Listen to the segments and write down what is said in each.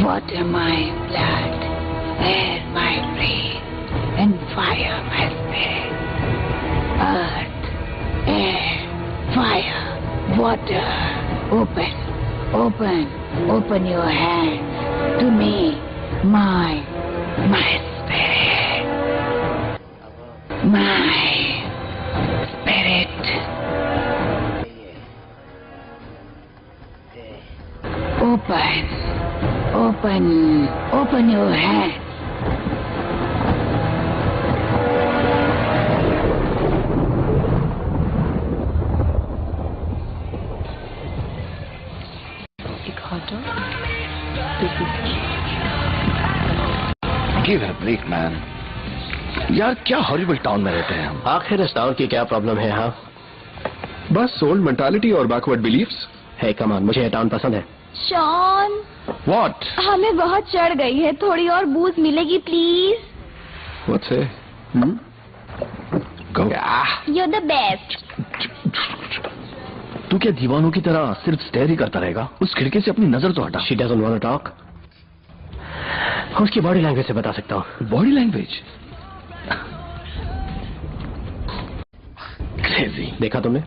Water my blood, air my brain, and fire my spirit. Earth, air, fire, water. Open your hands to me, my spirit. My spirit. Open your hands. Give it a break, man. यार क्या horrible town में रहते हैं हम। आखिर इस town की क्या प्रॉब्लम है? हाँ बस ओल्ड मेंटालिटी और बैकवर्ड बिलीफ्स है। कमान, मुझे ये टाउन पसंद है। Shawn, What? हमें बहुत चढ़ गई है, थोड़ी और बूज मिलेगी please? What's it? Go. You're the best. तू क्या दीवानों की तरह सिर्फ स्टेयर ही करता रहेगा? उस खिड़की से अपनी नजर तो हटा। She doesn't want to talk. उसकी बॉडी लैंग्वेज से बता सकता हूँ। Body language? क्रेजी। देखा तुमने?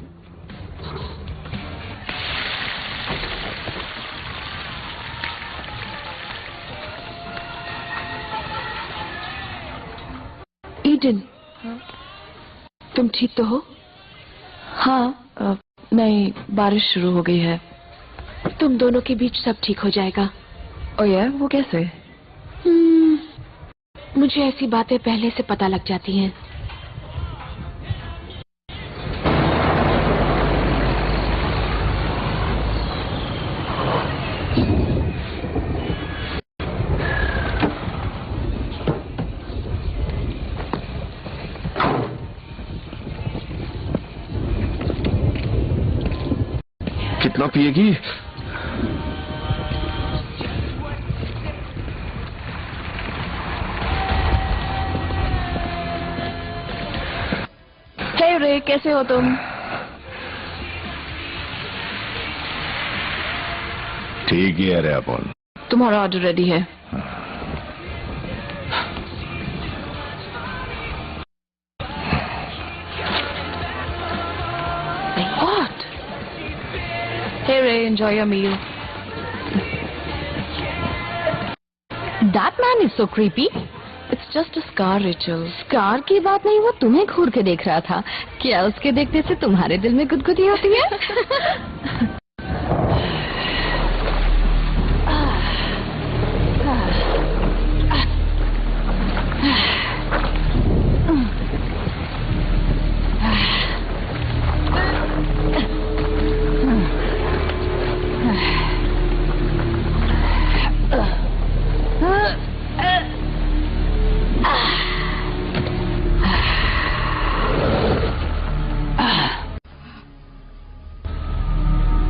ईडन, तुम ठीक तो हो? हाँ, नहीं, बारिश शुरू हो गई है। तुम दोनों के बीच सब ठीक हो जाएगा। ओह यार, वो कैसे? मुझे ऐसी बातें पहले से पता लग जाती हैं। कितना पिएगी? हे रे, कैसे हो तुम? ठीक ही है रे अपन। तुम्हारा ऑर्डर रेडी है। What? Hey Ray, enjoy your meal. That man is so creepy. It's just a scar, Rachel. Scar की बात नहीं, वो तुम्हें घूर के देख रहा था। क्या उसके देखने से तुम्हारे दिल में गुदगुदी होती है?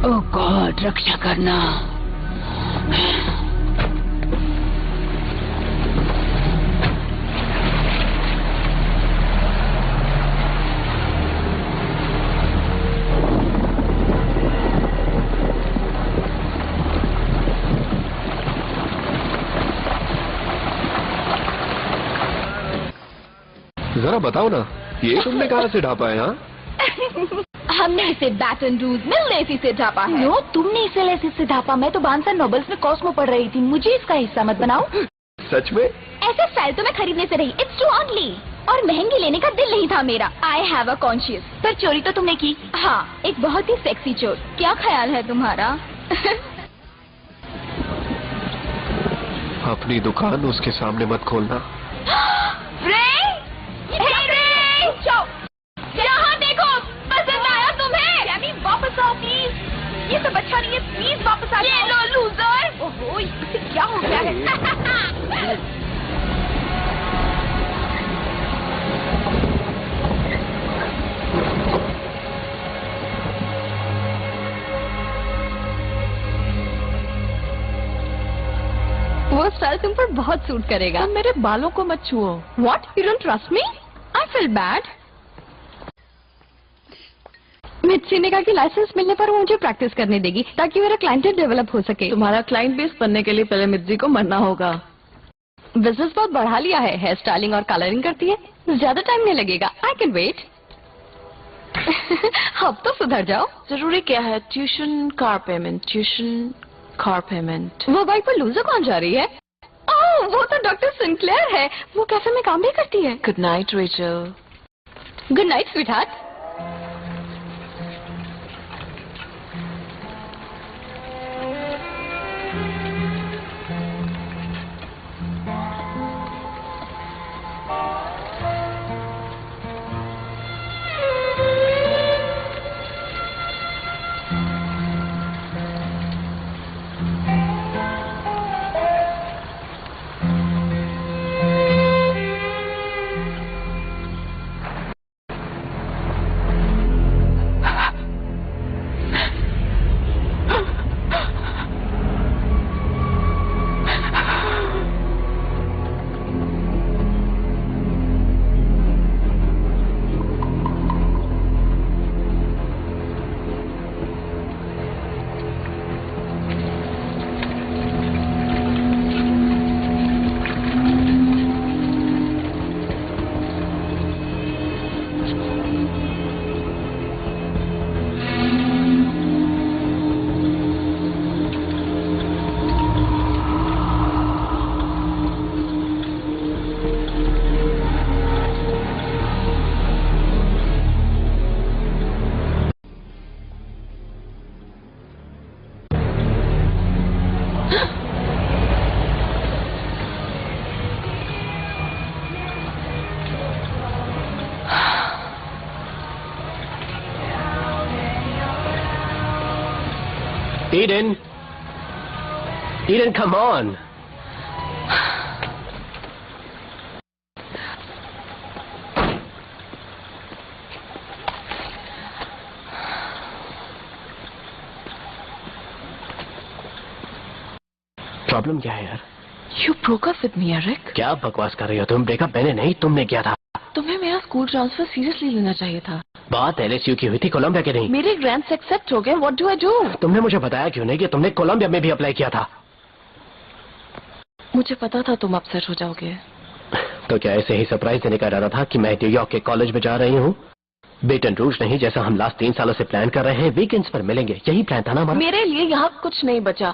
ओह गॉड, रक्षा करना। जरा बताओ ना, ये तुमने कहाँ से ढापा है? हाँ, हमने इसे बैटन रूज में लेसी से ढापा है। नो, तुमने इसे लेसी से ढापा। मैं तो बांसर नॉवेल्स में कॉस्मो पढ़ रही थी। मुझे इसका हिस्सा मत बनाओ। सच में? ऐसा स्टाइल तो मैं खरीदने से रही। It's too only. और महंगी लेने का दिल नहीं था मेरा। I have a conscious. पर चोरी तो तुमने की। हाँ, एक बहुत ही सेक्सी चोर। क्या ख्याल है तुम्हारा? अपनी दुकान उसके सामने मत खोलना। फ्रेड! तुम पर बहुत सूट करेगा। तुम मेरे बालों को मत छुओ। What? You don't trust me? I feel bad. मिर्ची ने कहा कि लाइसेंस मिलने पर वो मुझे प्रैक्टिस करने देगी ताकि मेरा क्लाइंटेल डेवलप हो सके। तुम्हारा क्लाइंट बेस बनने के लिए पहले मिर्ची को मरना होगा। बिजनेस बहुत बढ़ा लिया है, हेयर स्टाइलिंग और कलरिंग करती है, ज्यादा टाइम नहीं लगेगा। I can wait. अब तो सुधर जाओ। जरूरी क्या है? Tuition car payment. वो बाइक पर लूजर कौन जा रही है? ओह, वो तो डॉक्टर सिंक्लेयर है। वो कैफे में काम भी करती है। Good night Rachel. Good night sweetheart. Eden, come on. Problem क्या है यार? You broke up with me, Eric. क्या बकवास कर रही हो तुम? ब्रेकअप मैंने नहीं, तुमने किया था। तुम्हें मेरा स्कूल ट्रांसफर सीरियसली लेना चाहिए था। बात LSU की हुई थी, कोलंबिया की नहीं। मेरे ग्रांट्स एक्सेप्ट हो गए। What do I do? तुमने मुझे बताया क्यों नहीं कि तुमने कोलंबिया में भी अप्लाई किया था? मुझे पता था तुम अपसेट हो जाओगे। तो क्या ऐसे ही सरप्राइज देने का इरादा था कि मैं न्यूयॉर्क के कॉलेज में जा रही हूँ? बेटन रूज नहीं, जैसा हम लास्ट 3 सालों से प्लान कर रहे हैं, वीकेंड्स पर मिलेंगे, यही प्लान था ना हमारा? मेरे लिए यहाँ कुछ नहीं बचा।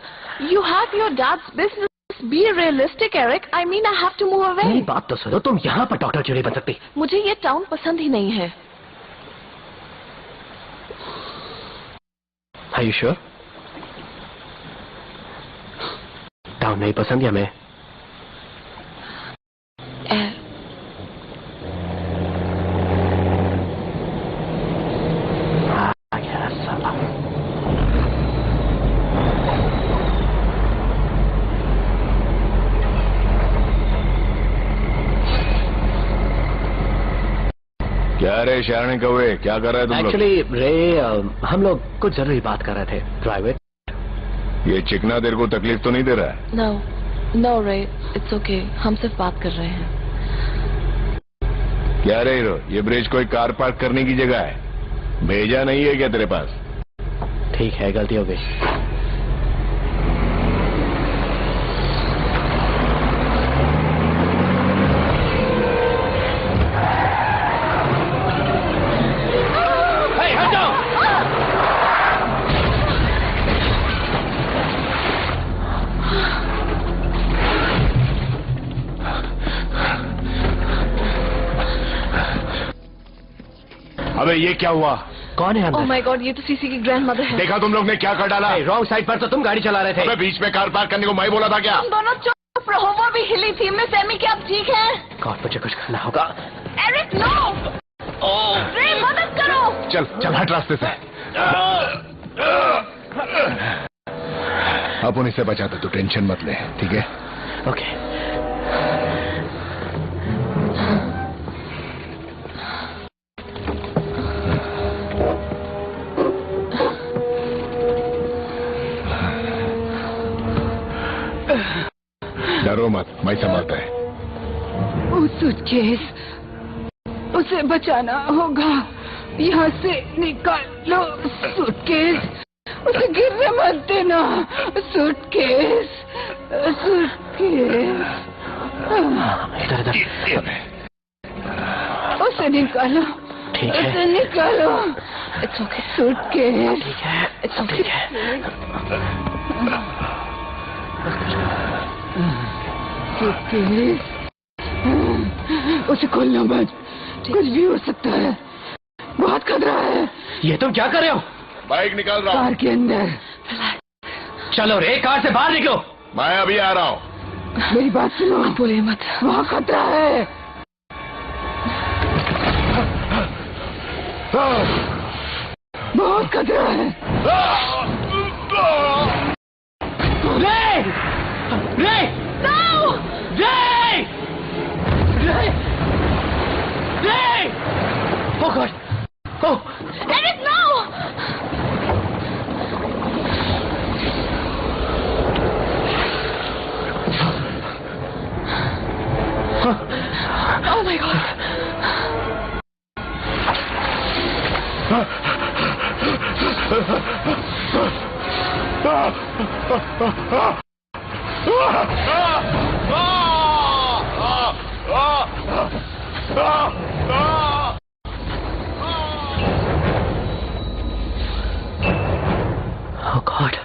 You have your dad's business. Be realistic, Eric. I mean, I have to move away. मेरी बात तो सुनो, तुम यहाँ पर डॉक्टर क्यों नहीं बन सकती? मुझे ये टाउन पसंद ही नहीं है। Are you sure? टाउन नहीं पसंद या मैं? क्या रे शारणी कौवे, क्या कर रहे तुम लोग? एक्चुअली रे, हम लोग कुछ जरूरी बात कर रहे थे, प्राइवेट। ये चिकना तेरे को तकलीफ तो नहीं दे रहा है? No, Ray, it's okay. हम सिर्फ बात कर रहे हैं। क्या रे हीरो, ये ब्रिज कोई कार पार्क करने की जगह है? भेजा नहीं है क्या तेरे पास? ठीक है, गलती हो गई। अबे ये क्या हुआ? कौन है अंदर? Oh my God, ये तो सीसी की ग्रैंडमदर है। देखा तुम लोग ने क्या कर डाला? रॉन्ग साइड पर तो तुम गाड़ी चला रहे थे। अबे बीच में कार पार्क करने को मैं बोला था क्या? तुम दोनों चुप रहो, वो भी हिली थी। मिस एमी, क्या आप ठीक हैं? गॉड, मुझे कुछ करना होगा। Eric, no! रे, मदद करो! चल चल, हट रास्ते से। अपन इससे बचाते, तो टेंशन मत ले, ठीक है? ओके। डरो मत, मैं संभालता है। वो सूटकेस, उसे बचाना होगा। यहाँ से निकालो सूटकेस, उसे गिरने मत देना। सूटकेस, सूटकेस, इधर इधर। उसे निकालो, ठीक है। उसे निकालो। It's okay. सूटकेस, ठीक है, It's okay. ठीक है। सूटकेस, उसे खोलना मत, कुछ भी हो सकता है, बहुत खतरा है। ये तुम क्या कर रहे हो? बाइक निकाल रहा हूँ। कार के अंदर। चलो रे, कार से बाहर निकलो। मैं अभी आ रहा हूँ। मेरी बात सुनो, बोले मत, वहाँ खतरा है। बहुत खतरा है। रे! रे! No! रे! रे! रे! Oh God! Oh! Derek, no! Oh my God! Oh God!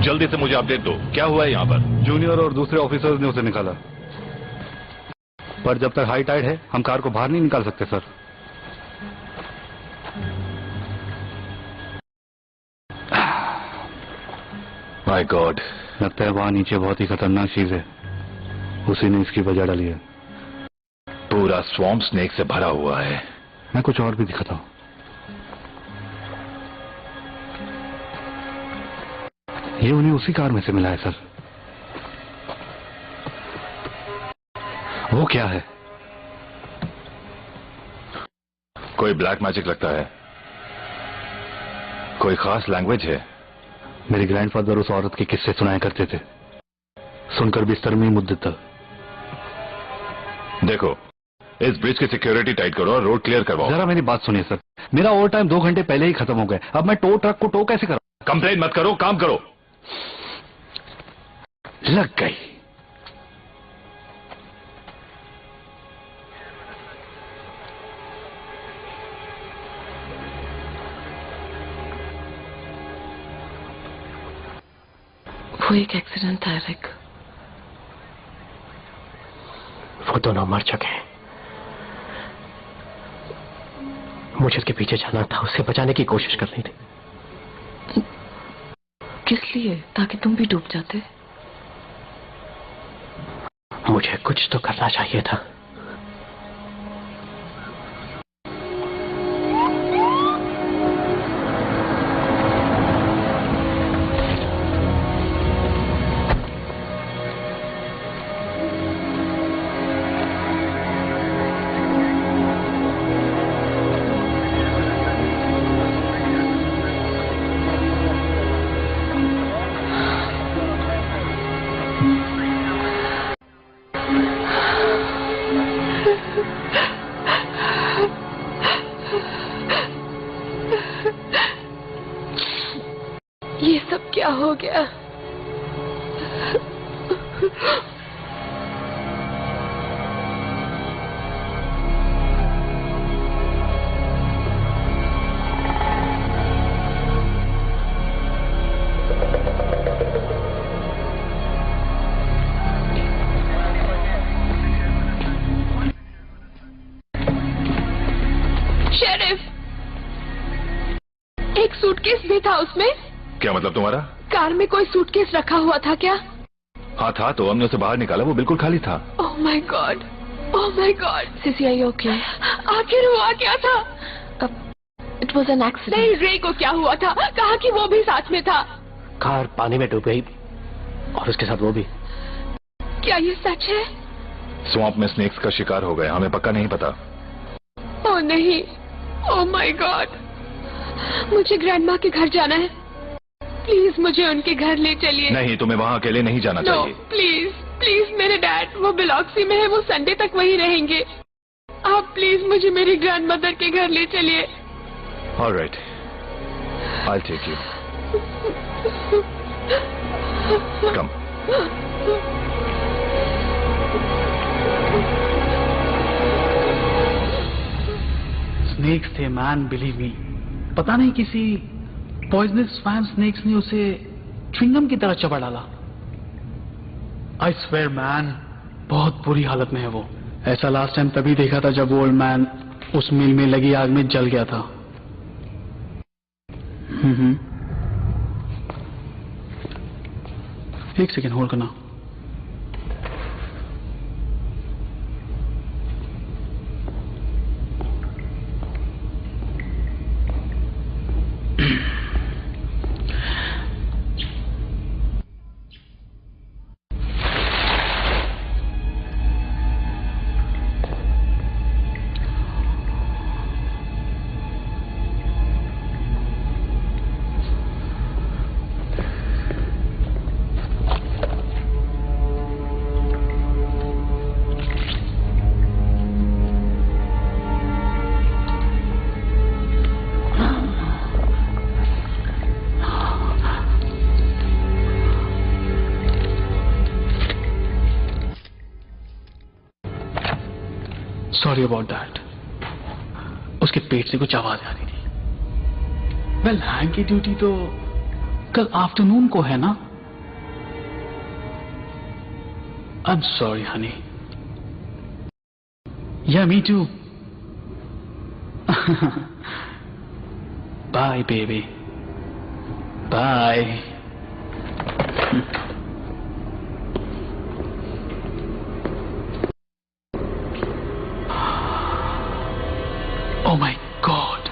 जल्दी से मुझे अपडेट दो, क्या हुआ है यहाँ पर? जूनियर और दूसरे ऑफिसर्स ने उसे निकाला, पर जब तक हाई टाइड है हम कार को बाहर नहीं निकाल सकते सर। माय गॉड, लगता है वहां नीचे बहुत ही खतरनाक चीज है, उसी ने इसकी वजह डाली है। पूरा स्वॉम्प स्नेक से भरा हुआ है। मैं कुछ और भी दिखाता हूँ। ये उन्हें उसी कार में से मिला है सर। वो क्या है? कोई ब्लैक मैजिक लगता है। कोई खास लैंग्वेज है। मेरे ग्रैंडफादर उस औरत के किस्से सुनाया करते थे, सुनकर बिस्तर में ही मुद्दत था। देखो, इस ब्रिज की सिक्योरिटी टाइट करो और रोड क्लियर करवाओ। जरा मेरी बात सुनिए सर, मेरा ओवर टाइम 2 घंटे पहले ही खत्म हो गया, अब मैं टो ट्रक को टो कैसे करूं? कंप्लेन मत करो, काम करो। लग गई। वो एक एक्सीडेंट था रिक। वो दोनों मर चुके हैं। मुझे उसके पीछे जाना था, उससे बचाने की कोशिश करनी थी। किस लिए? ताकि तुम भी डूब जाते। मुझे कुछ तो करना चाहिए था। ये सब क्या हो गया? शेरिफ, एक सूटकेस भी था उसमें। क्या मतलब तुम्हारा? कार में कोई सूटकेस रखा हुआ था क्या? हाँ था, तो हमने उसे बाहर निकाला, वो बिल्कुल खाली था। Oh my God, oh my God. Cece, are you okay? आखिर हुआ क्या था? It was an accident. नहीं, रे को क्या हुआ था? कहा कि वो भी साथ में था। कार पानी में डूब गई और उसके साथ वो भी। क्या ये सच है? स्वॉम्प में स्नेक्स का शिकार हो गए, हमें पक्का नहीं पता। ओह नहीं, ओह माय गॉड, मुझे ग्रैंडमा के घर जाना है। प्लीज मुझे उनके घर ले चलिए। नहीं, तुम्हें वहाँ अकेले नहीं जाना नो चाहिए। प्लीज प्लीज, मेरे डैड वो बिलॉक्सी में है, वो संडे तक वहीं रहेंगे। आप प्लीज मुझे मेरी ग्रैंड मदर के घर ले चलिए। Alright, I take you. Come. Snakes थे मैन, बिलीव मी। पता नहीं किसी पॉइजनस स्वैम स्नेक्स ने उसे च्युइंगम की तरह चबा डाला। आई स्वेयर मैन, बहुत बुरी हालत में है वो। ऐसा लास्ट टाइम तभी देखा था जब वो ओल्ड मैन उस मिल में लगी आग में जल गया था। एक सेकेंड होल्ड करना। Sorry about that. उसके पेट से कुछ आवाज आ रही थी। वेल, हैंग की ड्यूटी तो कल आफ्टरनून को है ना। I am sorry honey. Yeah me too. Bye baby, bye. Oh my God.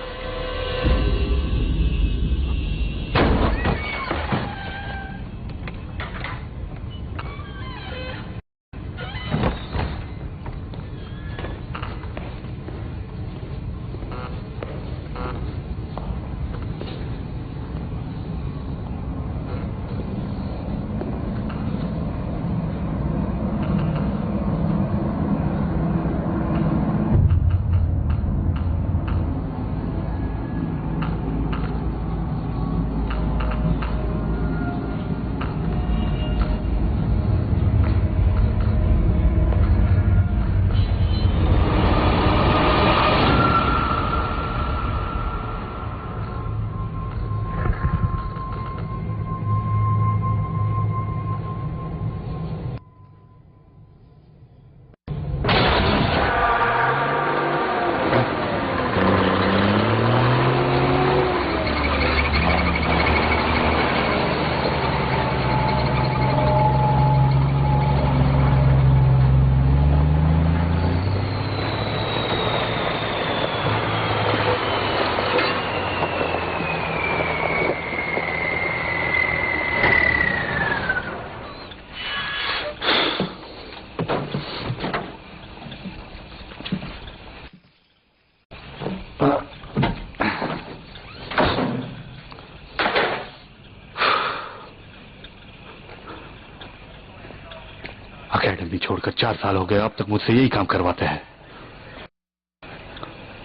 Academy छोड़कर 4 साल हो गए, अब तक मुझसे यही काम करवाते हैं।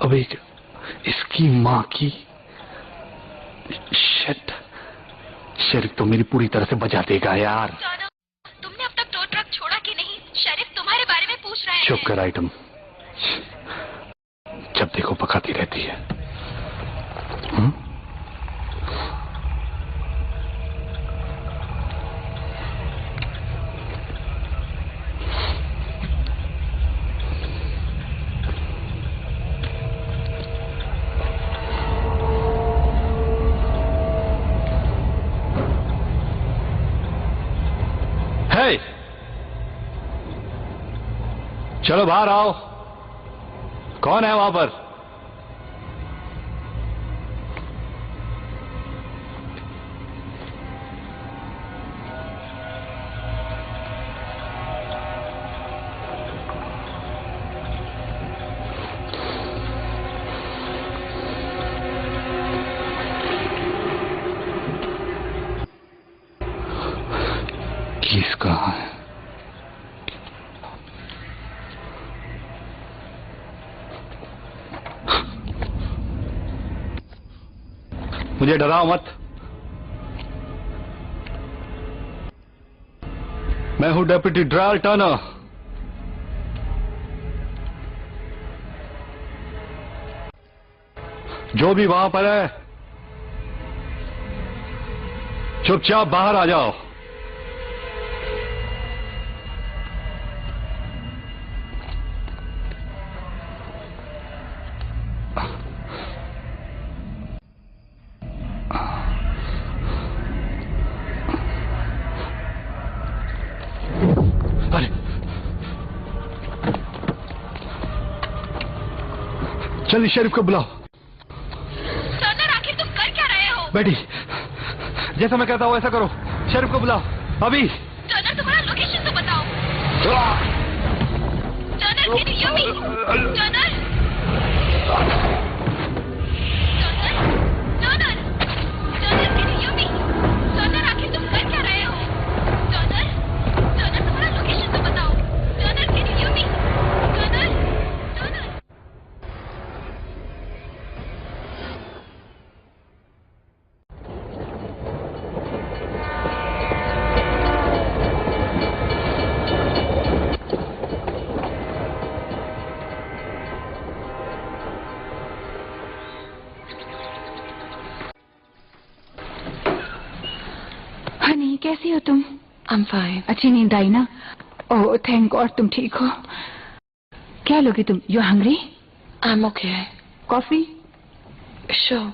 अब एक इसकी माँ की शिट, शेरिफ तो मेरी पूरी तरह से बजा देगा यार। तुमने अब तक टो ट्रक छोड़ा कि नहीं? शेरिफ तुम्हारे बारे में पूछ रहे हैं। चुप कर आइटम, जब देखो पकाती रहती है। हे, चलो बाहर आओ। कौन है वहां पर? कीज कहाँ है? मुझे डराओ मत। मैं हूं डेप्यूटी ड्रायल टर्नर। जो भी वहां पर है, चुपचाप बाहर आ जाओ। अरे चलिए शेरिफ को बुलाओ। टर्नर, आखिर तुम कर क्या रहे हो? बेटी, जैसा मैं कहता हूं वैसा करो। शेरिफ को बुलाओ अभी। टर्नर, तुम्हारा लोकेशन तो बताओ। Turner, can you hear me? Turner, Turner, Turner, can you hear me? Turner, आखिर तुम कर क्या रहे हो? टर्नर, टर्नर, तुम्हारा लोकेशन तो बताओ। Turner, can you hear me? Turner, Turner. Honey, कैसी हो तुम? I'm fine. अच्छी नींद आई ना? ओह थैंक गॉड, तुम ठीक हो। क्या लोगी तुम? You hungry? I'm okay. Coffee? Sure.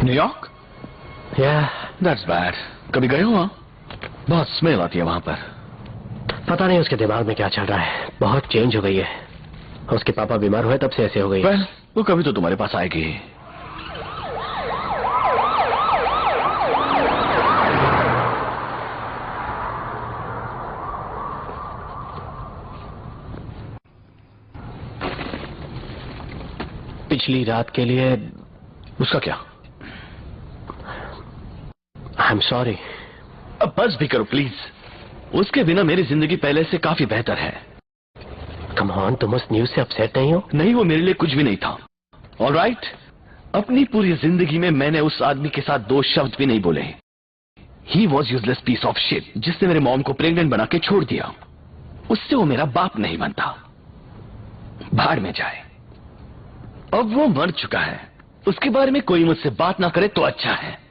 New York? That's bad. कभी गए हो वहां? बहुत स्मेल आती है वहां पर। पता नहीं उसके दिमाग में क्या चल रहा है, बहुत चेंज हो गई है। उसके पापा बीमार हुए तब से ऐसे हो गई। वेल, वो कभी तो तुम्हारे पास आएगी। पिछली रात के लिए उसका क्या? आई एम सॉरी। अब बस भी करो प्लीज। उसके बिना मेरी जिंदगी पहले से काफी बेहतर है। कम ऑन, तुम उस न्यूज से अपसेट नहीं हो? नहीं, वो मेरे लिए कुछ भी नहीं था। ऑलराइट, अपनी पूरी जिंदगी में मैंने उस आदमी के साथ 2 शब्द भी नहीं बोले। He was useless piece of shit, जिसने मेरे मॉम को प्रेग्नेंट बना के छोड़ दिया। उससे वो मेरा बाप नहीं बनता। भाड़ में जाए। अब वो मर चुका है। उसके बारे में कोई मुझसे बात ना करे तो अच्छा है।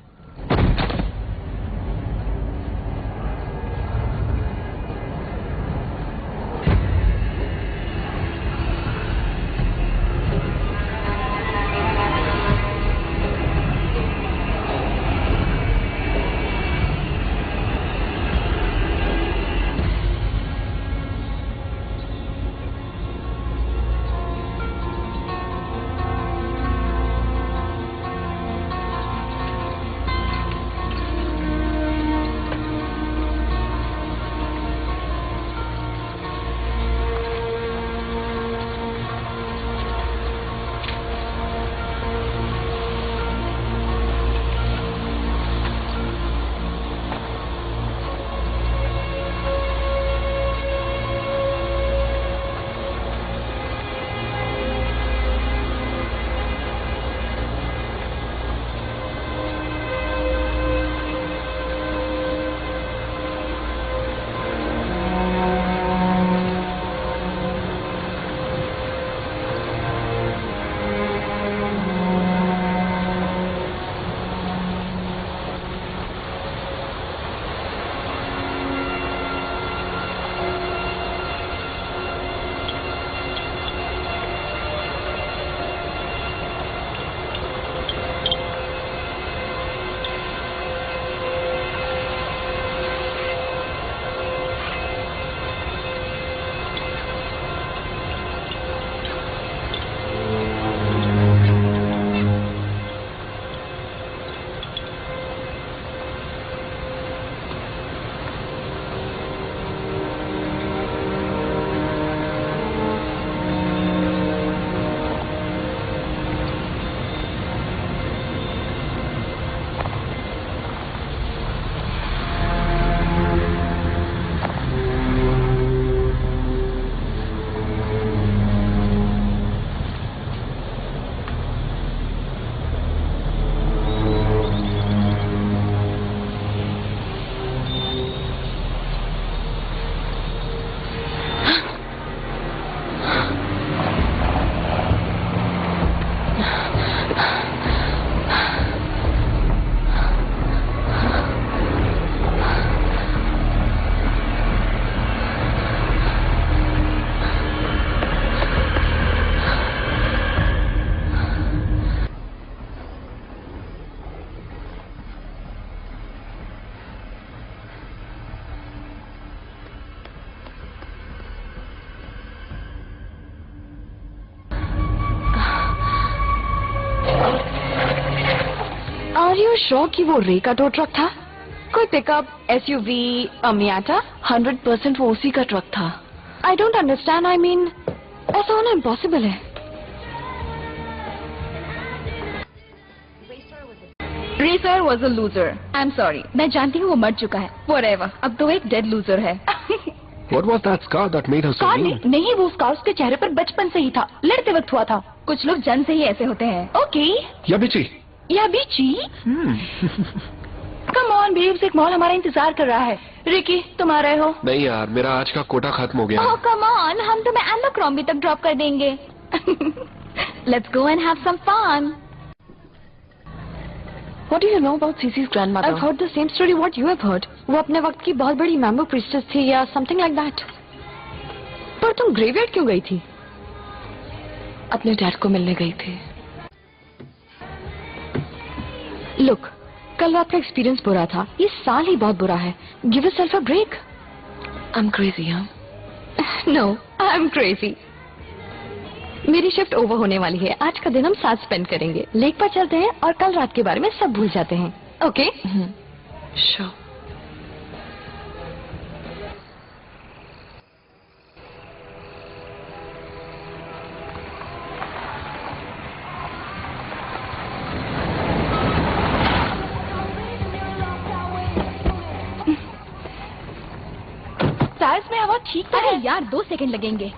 यू श्योर कि वो रे का टो ट्रक था? कोई पिकअप, एसयूवी, मियाटा? 100% वो उसी का ट्रक था। I don't understand, I mean ऐसा होना इम्पॉसिबल है। Racer was a loser. I am sorry, मैं जानती हूँ वो मर चुका है। Whatever, अब तो एक डेड लूजर है। What was that scar that made her so car mean? नहीं, वो उसका उसके चेहरे पर बचपन से ही था, लड़ते वक्त हुआ था। कुछ लोग जन्म से ही ऐसे होते हैं। Okay, Yabichi. या बीची। कम ऑन बेब्स, एक मॉल हमारा इंतजार कर रहा है। रिकी, तुम आ रहे हो? नहीं यार, मेरा आज का कोटा खत्म हो गया ओह है। कम ऑन, हम तुम्हें एल्लाक्रॉम्बी तक ड्रॉप कर देंगे। Let's go and have some fun. What do you know about Cece's grandmother? I've heard the same story what you have heard. वो अपने वक्त की बहुत बड़ी मैम्बो प्रीस्टेस थी या समथिंग लाइक दैट। पर तुम ग्रेवयार्ड क्यों गई थी? अपने डैड को मिलने गई थी। लुक, कल रात का एक्सपीरियंस बुरा था, ये साल ही बहुत बुरा है। Give yourself a break. I'm crazy, हाँ? No, I am crazy. मेरी शिफ्ट ओवर होने वाली है, आज का दिन हम साथ स्पेंड करेंगे। लेक पर चलते हैं और कल रात के बारे में सब भूल जाते हैं। ओके? Sure. टायर्स में हवा ठीक तो है यार, 2 सेकंड लगेंगे।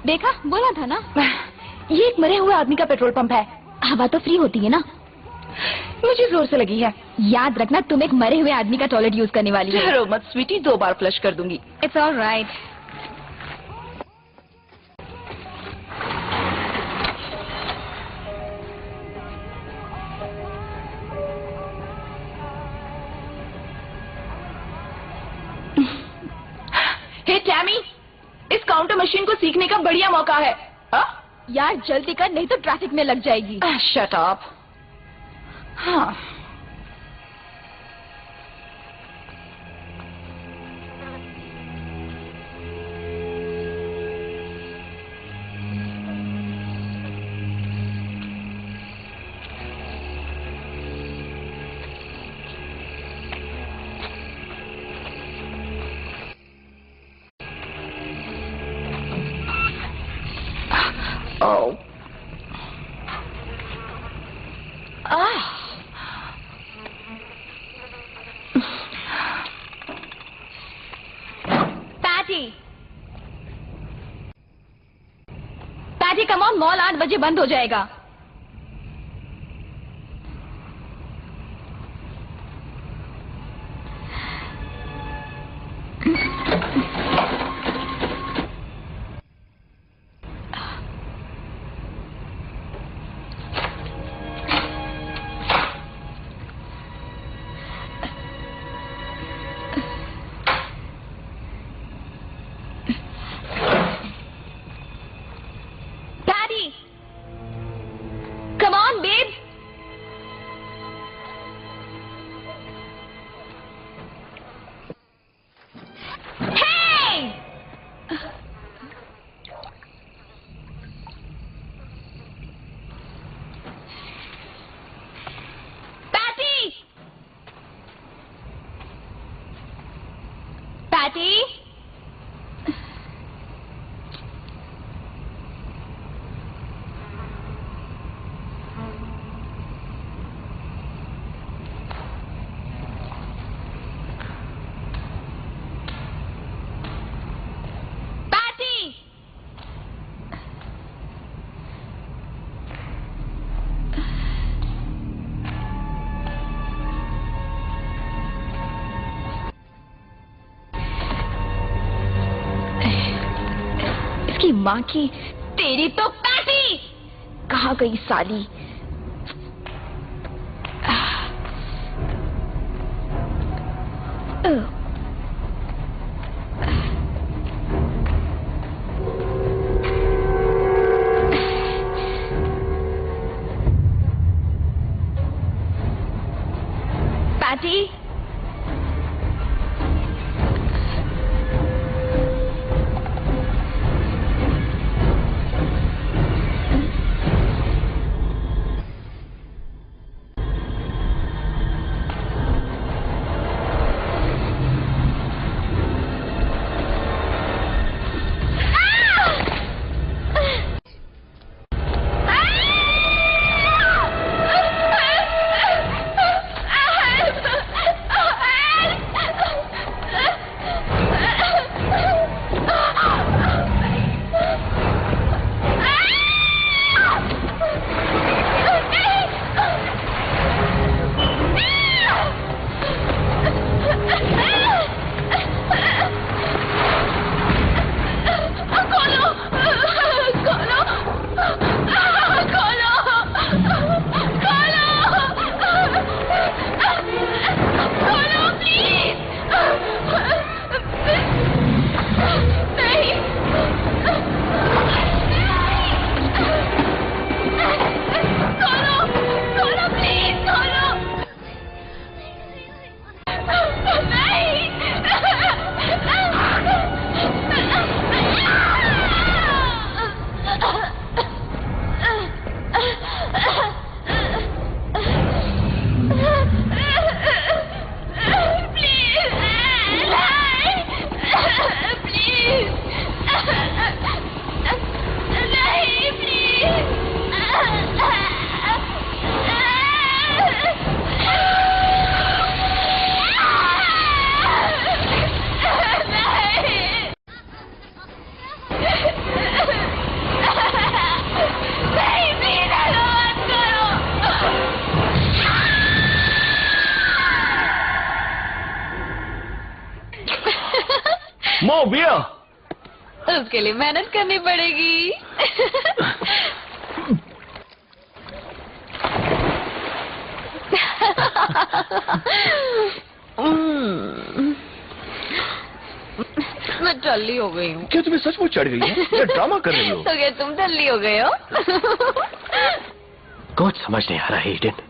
देखा, बोला था ना। ये एक मरे हुए आदमी का पेट्रोल पंप है। हवा तो फ्री होती है ना। मुझे जोर से लगी है। याद रखना, तुम एक मरे हुए आदमी का टॉयलेट यूज करने वाली हो। डरो मत स्वीटी, 2 बार फ्लश कर दूंगी। It's all right. Hey Tammy, इस काउंटर मशीन को सीखने का बढ़िया मौका है। यार जल्दी कर, नहीं तो ट्रैफिक में लग जाएगी। Shut up. हाँ, Oh. Patty come on, mall 8 बजे बंद हो जाएगा। Come on, babe. Hey! Patty! Patty? इसकी माँ की तेरी तो पैटी कहाँ गई साली। Patty more beer. उसके लिए मेहनत करनी पड़ेगी। मैं टल्ली हो गई हूँ। क्या तुम्हें सचमुच चढ़ गई है या ड्रामा कर रही हो? तो क्या तुम टल्ली हो गए हो? कुछ समझ नहीं आ रहा है ईडन।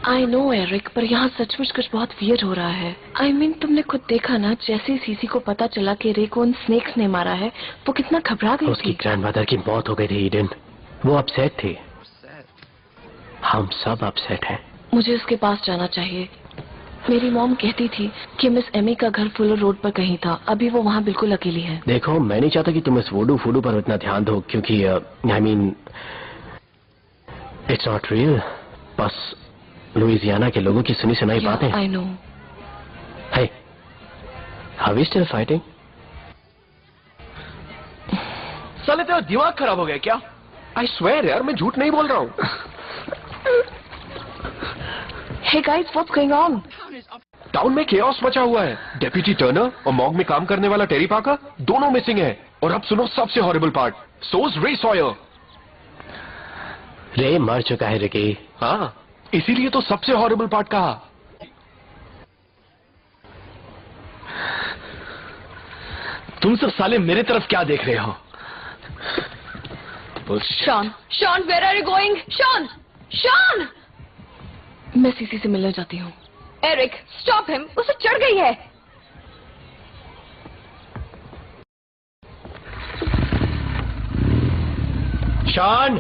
आई नो एरिक, पर यहाँ सचमुच कुछ बहुत वियर्ड हो रहा है। I mean, तुमने खुद देखा ना, जैसे ही सीसी को पता चला कि रे को उन स्नेक्स ने मारा है, वो कितना घबरा गई उसकी थी। ग्रैंडमदर की मौत हो गई थी ईडन। वो अपसेट थी। हम सब अपसेट हैं। मुझे उसके पास जाना चाहिए। मेरी मॉम कहती थी कि मिस एमी का घर फुलर रोड पर कहीं था। अभी वो वहाँ बिल्कुल अकेली है। देखो, मैं नहीं चाहता कि तुम इस वोडू फूडू पर इतना ध्यान दो, क्योंकि I mean it's not real. बस लुइजियाना के लोगों की सुनी सुनाई बातें। I know. Hey, are we still fighting? साले तेरा दिमाग खराब हो गया क्या? आई स्वेयर यार, मैं झूठ नहीं बोल रहा हूँ। Hey guys, what's going on? Town में केओस मचा हुआ है। डेप्यूटी टर्नर और मॉग में काम करने वाला टेरी पाकर दोनों मिसिंग हैं। और अब सुनो सबसे हॉरिबल पार्ट, सोज रे सॉयर। रे मर चुका है रिकी। हाँ, इसीलिए तो सबसे हॉरिबल पार्ट कहा। तुम सब साले मेरे तरफ क्या देख रहे हो? Shawn, Shawn, where are you going? Shawn, Shawn! मैं सीसी से मिलने जाती हूँ। एरिक, स्टॉप हिम, उसे चढ़ गई है। शॉन,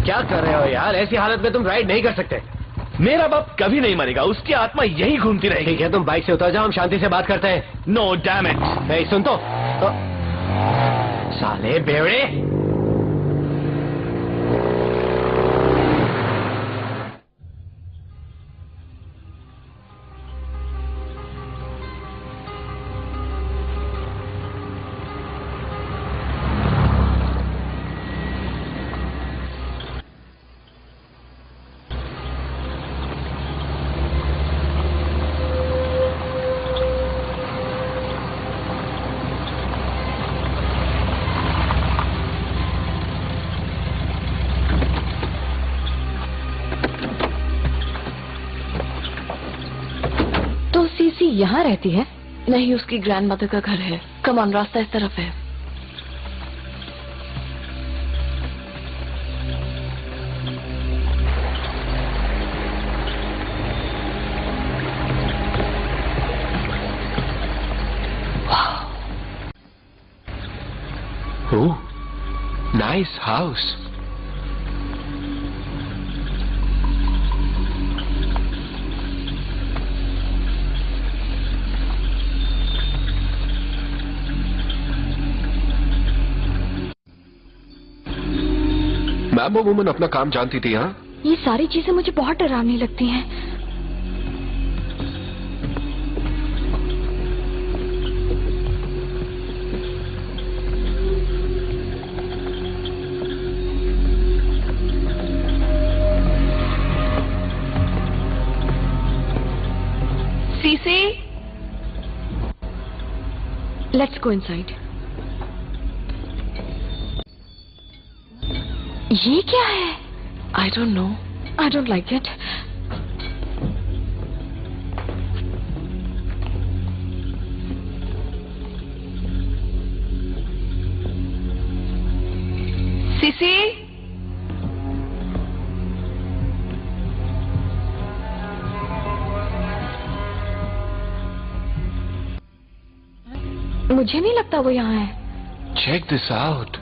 क्या कर रहे हो यार? ऐसी हालत में तुम राइड नहीं कर सकते। मेरा बाप कभी नहीं मरेगा, उसकी आत्मा यही घूमती रहेगी। ठीक है, तुम बाइक से उतर जाओ, हम शांति से बात करते हैं। No damn it. नहीं, सुन तो साले बेवड़े। यहाँ रहती है? नहीं, उसकी ग्रैंडमदर का घर है। कम ऑन, रास्ता इस तरफ है। ओह, नाइस हाउस। मैम, वो वुमन अपना काम जानती थी। हाँ, ये सारी चीजें मुझे बहुत डरावनी लगती हैं। Cece, let's go inside. ये क्या है? I don't know. I don't like it. Cece, मुझे नहीं लगता वो यहाँ है। Check this out.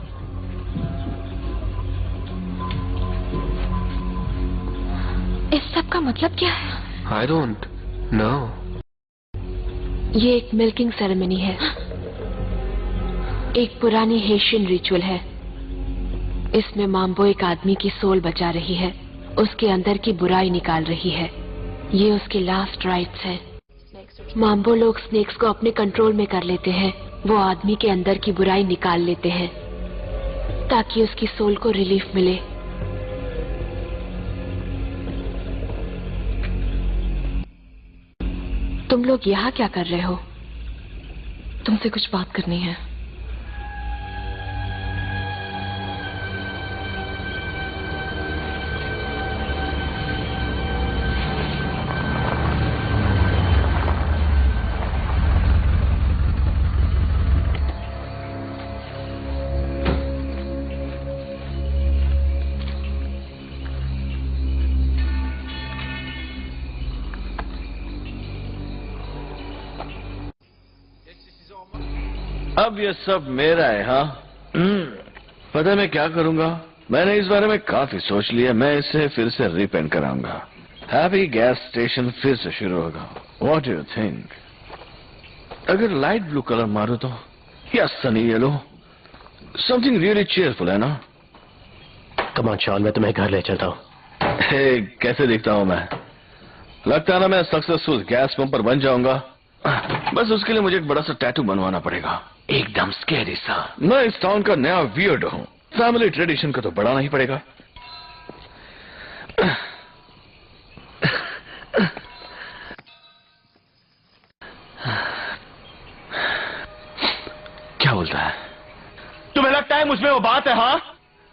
इस सब का मतलब क्या है? I don't know. ये एक मिल्किंग सेरेमनी है। एक पुरानी हेशियन रिचुअल है। इसमें माम्बो एक आदमी की सोल बचा रही है, उसके अंदर की बुराई निकाल रही है। ये उसके लास्ट राइट्स है। माम्बो लोग स्नेक्स को अपने कंट्रोल में कर लेते हैं। वो आदमी के अंदर की बुराई निकाल लेते हैं ताकि उसकी सोल को रिलीफ मिले। तुम लोग यहाँ क्या कर रहे हो? तुमसे कुछ बात करनी है। अब ये सब मेरा है, हाँ? पता है मैं क्या करूंगा? मैंने इस बारे में काफी सोच लिया। मैं इसे फिर से रिपेंट कराऊंगा। हैप्पी गैस स्टेशन फिर से शुरू होगा। What do you think? अगर लाइट ब्लू कलर मारो तो, या Sunny yellow, something really cheerful, है ना? कम ऑन शॉन, मैं तुम्हें घर ले चलता हूँ। हे, कैसे दिखता हूं मैं? लगता है ना मैं सक्सेसफुल गैस पंपर बन जाऊंगा। बस उसके लिए मुझे एक बड़ा सा टैटू बनवाना पड़ेगा, एकदम स्कैरी सा। मैं इस टाउन का नया वियर्ड हूं, फैमिली ट्रेडिशन का तो बढ़ाना ही पड़ेगा। क्या बोलता है? तुम्हें लगता है मुझमें वो बात है? हाँ,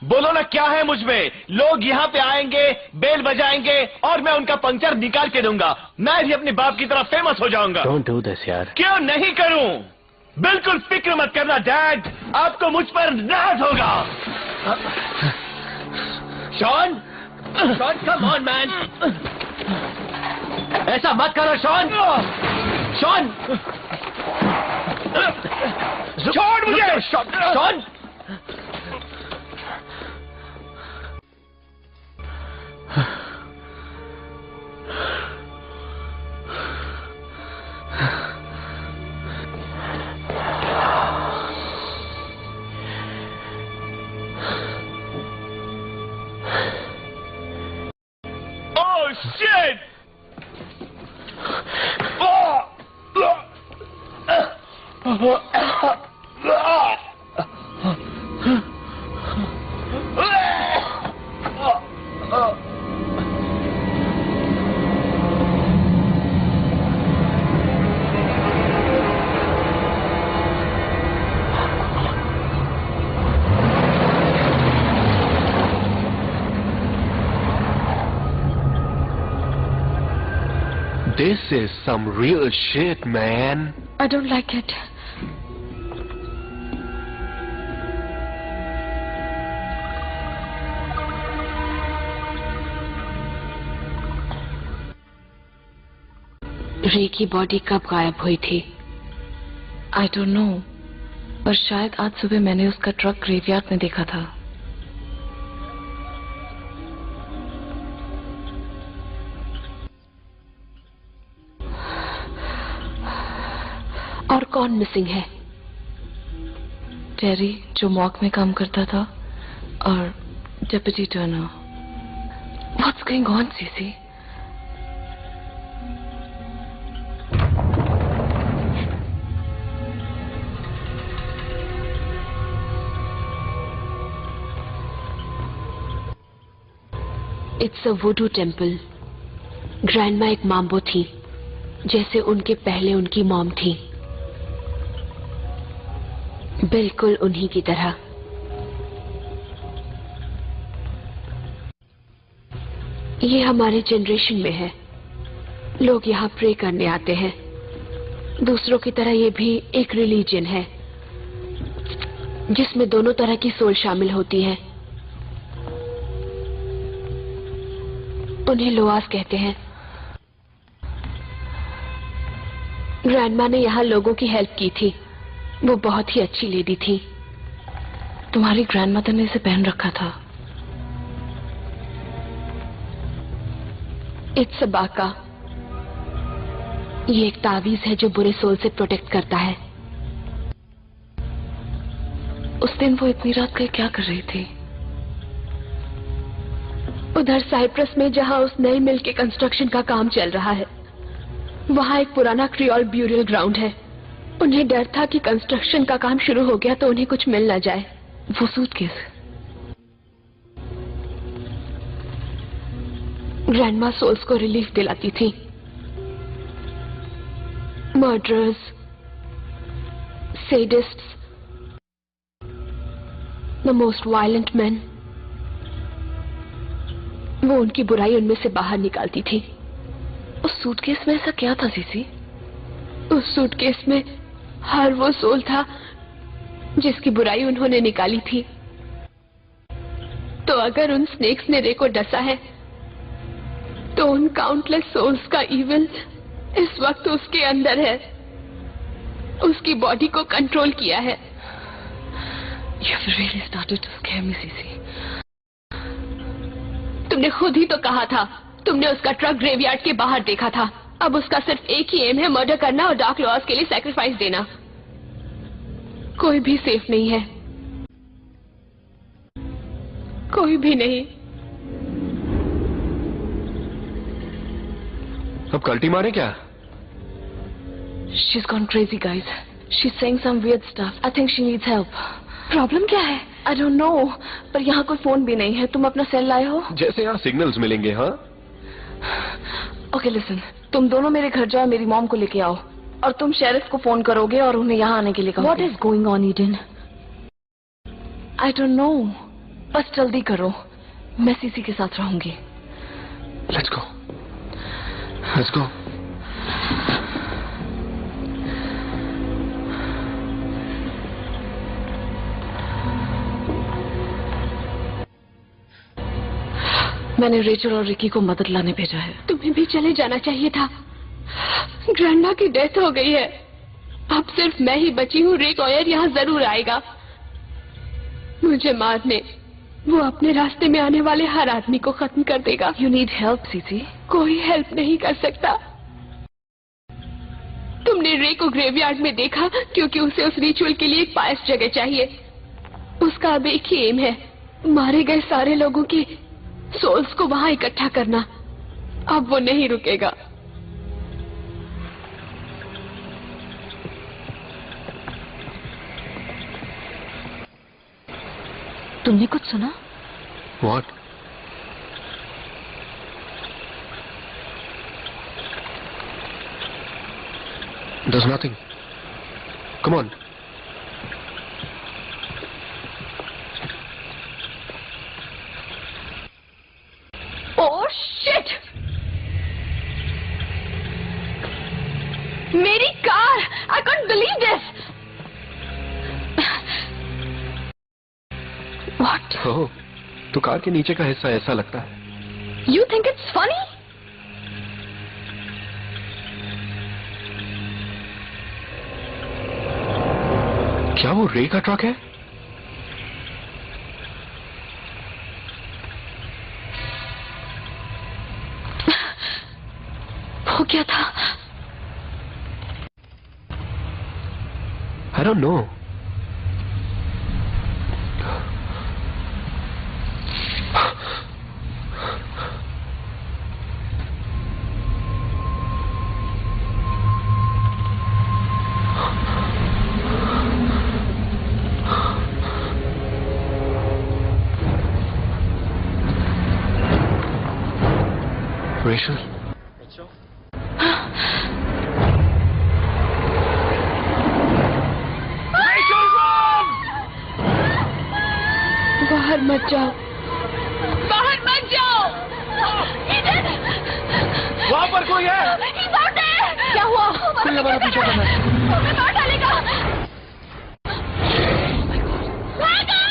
बोलो ना, क्या है मुझमें? लोग यहाँ पे आएंगे, बेल बजाएंगे और मैं उनका पंक्चर निकाल के दूंगा। मैं भी अपने बाप की तरह फेमस हो जाऊंगा। डोंट डू दिस यार। क्यों नहीं करूं? बिल्कुल फिक्र मत करना डैड, आपको मुझ पर नाज होगा। Shawn, Shawn come on man, ऐसा मत करो शॉन। शॉन, छोड़ मुझे। Shawn, oh shit! This is some real shit, man. I don't like it. रे की बॉडी कब गायब हुई थी? आई डोंट नो, पर शायद आज सुबह मैंने उसका ट्रक ग्रेवयार्ड में देखा था। और कौन मिसिंग है? टेरी, जो मॉक में काम करता था, और deputy Turner. What's going on CC? It's a वुडू temple. Grandma एक माम्बो थी, जैसे उनके पहले उनकी मॉम थी, बिल्कुल उन्हीं की तरह। ये हमारे जनरेशन में है। लोग यहाँ प्रे करने आते हैं। दूसरों की तरह ये भी एक रिलीजन है, जिसमें दोनों तरह की सोल शामिल होती है। उन्हें लोआस कहते हैं। ग्रैंडमा ने यहाँ लोगों की हेल्प की थी। वो बहुत ही अच्छी लेडी थी। तुम्हारी ग्रैंडमदर ने इसे पहन रखा था। इट्स अ बाका। ये एक तावीज है जो बुरे सोल से प्रोटेक्ट करता है। उस दिन वो इतनी रात गए क्या कर रही थी? उधर साइप्रस में, जहां उस नई मिल के कंस्ट्रक्शन का काम चल रहा है, वहां एक पुराना क्रियोल ब्यूरियल ग्राउंड है। उन्हें डर था कि कंस्ट्रक्शन का काम शुरू हो गया तो उन्हें कुछ मिल ना जाए। वो सूटकेस ग्रैंडमा सोल्स को रिलीफ दिलाती थी। Murderers, sadists, the most violent men, वो उनकी बुराई उनमें से बाहर निकालती थी। उस सूटकेस में ऐसा क्या था सीसी? उस सूटकेस में हर वो सोल था जिसकी बुराई उन्होंने निकाली थी। तो अगर उन स्नेक्स ने रे को डसा है तो उन काउंटलेस सोल्स का इविल इस वक्त उसके अंदर है, उसकी बॉडी को कंट्रोल किया है। You've really started to scare me, CC. तुमने खुद ही तो कहा था, तुमने उसका ट्रक ग्रेवयार्ड के बाहर देखा था। अब उसका सिर्फ एक ही एम है, मर्डर करना और डार्क लॉज के लिए सैक्रिफाइस देना। कोई भी सेफ नहीं है, कोई भी नहीं। अब कल्टी मारे क्या? She's gone crazy, guys. She's saying some weird stuff. I think she needs help. Problem क्या है? I don't know. पर यहाँ कोई फोन भी नहीं है। तुम अपना सेल लाए हो? जैसे यहाँ सिग्नल्स मिलेंगे। हाँ ओके लिसन, तुम दोनों मेरे घर जाओ, मेरी मॉम को लेके आओ और तुम शेरिफ को फोन करोगे और उन्हें यहाँ आने के लिए कहोगे। What is going on, Eden? I don't know. बस जल्दी करो, मैं सीसी के साथ रहूंगी। Let's go, let's go. मैंने रेचल और रिकी को मदद लाने भेजा है। तुम्हें भी चले जाना चाहिए था। ग्रैंडा की डेथ हो गई है, अब सिर्फ मैं ही बची हूँ। रे कॉयर यहाँ जरूर आएगा मुझे मारने। वो अपने रास्ते में आने वाले हर आदमी को खत्म कर देगा। You need help CC. कोई हेल्प नहीं कर सकता। तुमने रे को ग्रेवयार्ड में देखा क्योंकि उसे उस रिचुअल के लिए एक पायस जगह चाहिए। उसका अब एक ही एम है, मारे गए सारे लोगों की सोल्स को वहां इकट्ठा करना। अब वो नहीं रुकेगा। तुमने कुछ सुना? What? There's nothing. Come on. Oh shit! मेरी car! I couldn't believe this. What? Oh, तो कार के नीचे का हिस्सा ऐसा लगता है। You think it's funny? क्या वो रे का ट्रक है? वो क्या था? I don't know. Rachel? बाहर मत जाओ, बाहर मत जाओ। वहां पर कोई है? क्या हुआ? कोई हमारा पीछा कर रहा है। हमें मार डालेगा। भागो!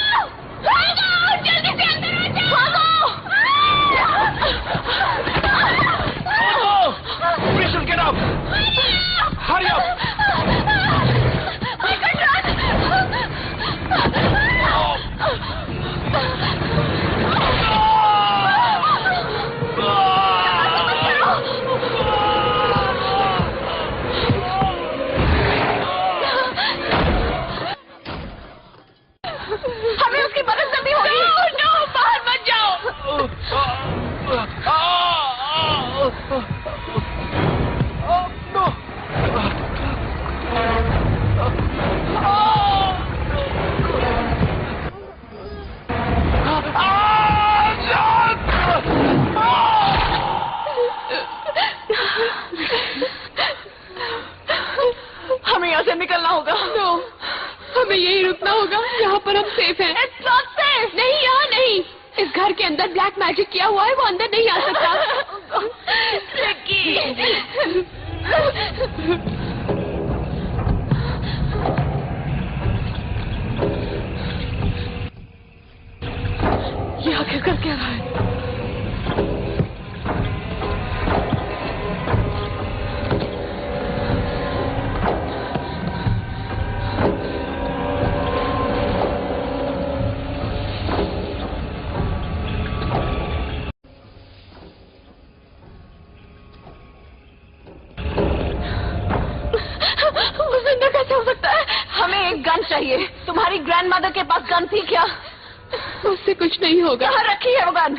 भागो! जल्दी से अंदर आ जाओ। भागो! Rachel, get up! Hurry up! हमें उसकी मदद करनी होगी। नो, बाहर मत जाओ। हमें यहाँ से निकलना होगा। नो, हमें यही रुकना होगा, यहाँ पर हम सेफ हैं। नहीं, यहाँ नहीं। इस घर के अंदर ब्लैक मैजिक किया हुआ है, वो अंदर नहीं आ सकता। ये आखिर कर क्या रहा है? हमें एक गन चाहिए। तुम्हारी ग्रैंडमदर के पास गन थी क्या? उससे कुछ नहीं होगा। कहाँ रखी है वो gun?